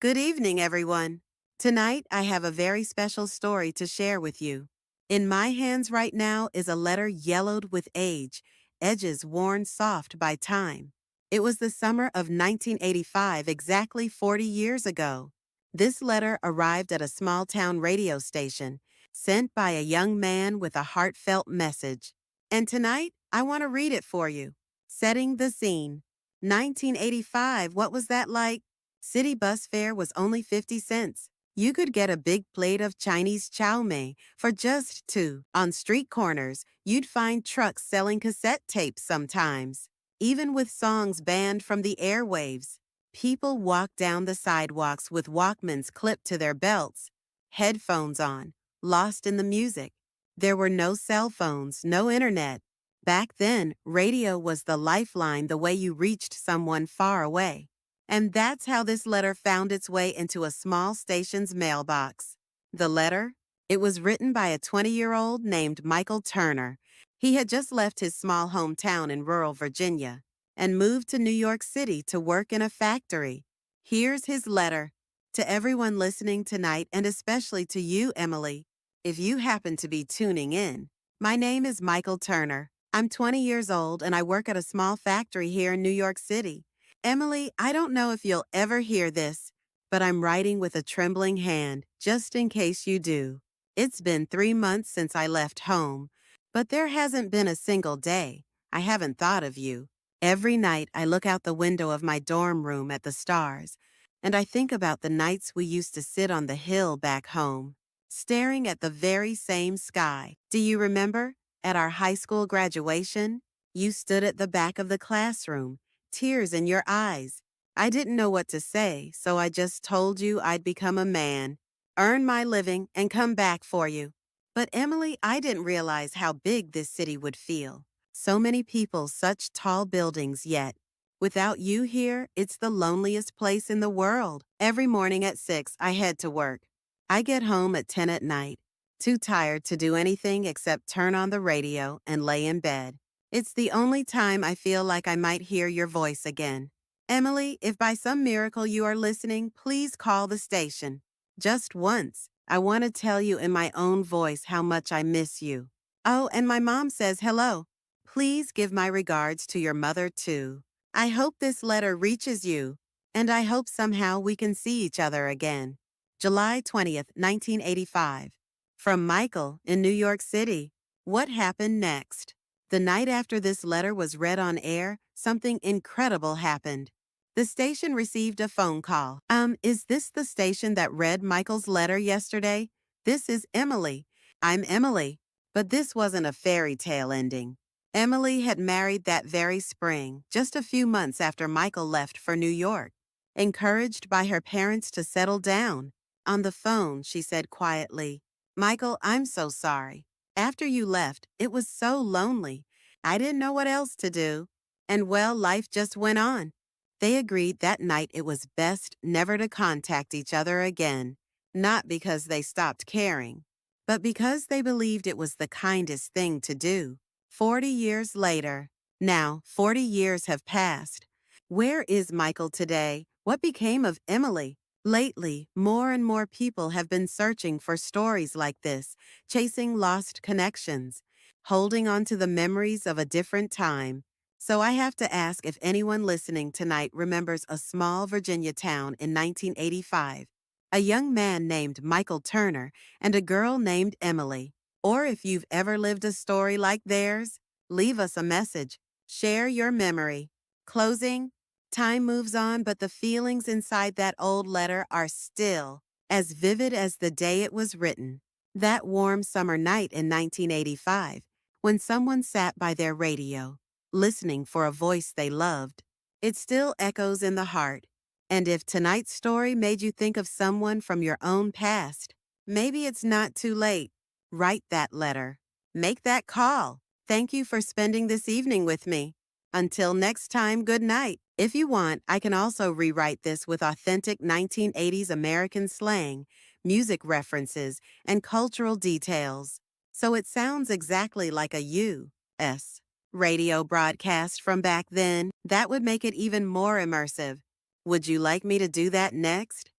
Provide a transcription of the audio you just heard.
Good evening, everyone. Tonight, I have a very special story to share with you. In my hands right now is a letter yellowed with age, edges worn soft by time. It was the summer of 1985, exactly 40 years ago. This letter arrived at a small town radio station, sent by a young man with a heartfelt message. And tonight, I want to read it for you. Setting the scene. 1985, what was that like? City bus fare was only 50 cents. You could get a big plate of Chinese chow mein for just two. On street corners, you'd find trucks selling cassette tapes sometimes. Even with songs banned from the airwaves, people walked down the sidewalks with Walkmans clipped to their belts, headphones on, lost in the music. There were no cell phones, no internet. Back then, radio was the lifeline, the way you reached someone far away. And that's how this letter found its way into a small station's mailbox. The letter? It was written by a 20-year-old named Michael Turner. He had just left his small hometown in rural Virginia and moved to New York City to work in a factory. Here's his letter. To everyone listening tonight, and especially to you, Emily, if you happen to be tuning in, my name is Michael Turner. I'm 20 years old and I work at a small factory here in New York City. Emily, I don't know if you'll ever hear this, but I'm writing with a trembling hand, just in case you do. It's been 3 months since I left home, but there hasn't been a single day I haven't thought of you. Every night I look out the window of my dorm room at the stars, and I think about the nights we used to sit on the hill back home, staring at the very same sky. Do you remember? At our high school graduation, you stood at the back of the classroom, tears in your eyes. I didn't know what to say, so I just told you I'd become a man, earn my living, and come back for you. But Emily, I didn't realize how big this city would feel. So many people, such tall buildings yet. Without you here, it's the loneliest place in the world. Every morning at 6, I head to work. I get home at 10 at night, too tired to do anything except turn on the radio and lay in bed. It's the only time I feel like I might hear your voice again. Emily, if by some miracle you are listening, please call the station. Just once. I want to tell you in my own voice how much I miss you. Oh, and my mom says hello. Please give my regards to your mother, too. I hope this letter reaches you, and I hope somehow we can see each other again. July 20th, 1985. From Michael in New York City. What happened next? The night after this letter was read on air, something incredible happened. The station received a phone call. Is this the station that read Michael's letter yesterday? This is Emily. I'm Emily. But this wasn't a fairy tale ending. Emily had married that very spring, just a few months after Michael left for New York. Encouraged by her parents to settle down. On the phone, she said quietly, "Michael, I'm so sorry. After you left, it was so lonely. I didn't know what else to do. And well, life just went on." They agreed that night it was best never to contact each other again, not because they stopped caring, but because they believed it was the kindest thing to do. 40 years later. Now, 40 years have passed. Where is Michael today? What became of Emily? Lately, more and more people have been searching for stories like this, chasing lost connections, holding on to the memories of a different time. So I have to ask if anyone listening tonight remembers a small Virginia town in 1985, a young man named Michael Turner and a girl named Emily. Or if you've ever lived a story like theirs, leave us a message. Share your memory. Closing. Time moves on, but the feelings inside that old letter are still as vivid as the day it was written. That warm summer night in 1985, when someone sat by their radio, listening for a voice they loved. It still echoes in the heart. And if tonight's story made you think of someone from your own past, maybe it's not too late. Write that letter. Make that call. Thank you for spending this evening with me. Until next time, good night. If you want, I can also rewrite this with authentic 1980s American slang, music references, and cultural details. So it sounds exactly like a U.S. radio broadcast from back then. That would make it even more immersive. Would you like me to do that next?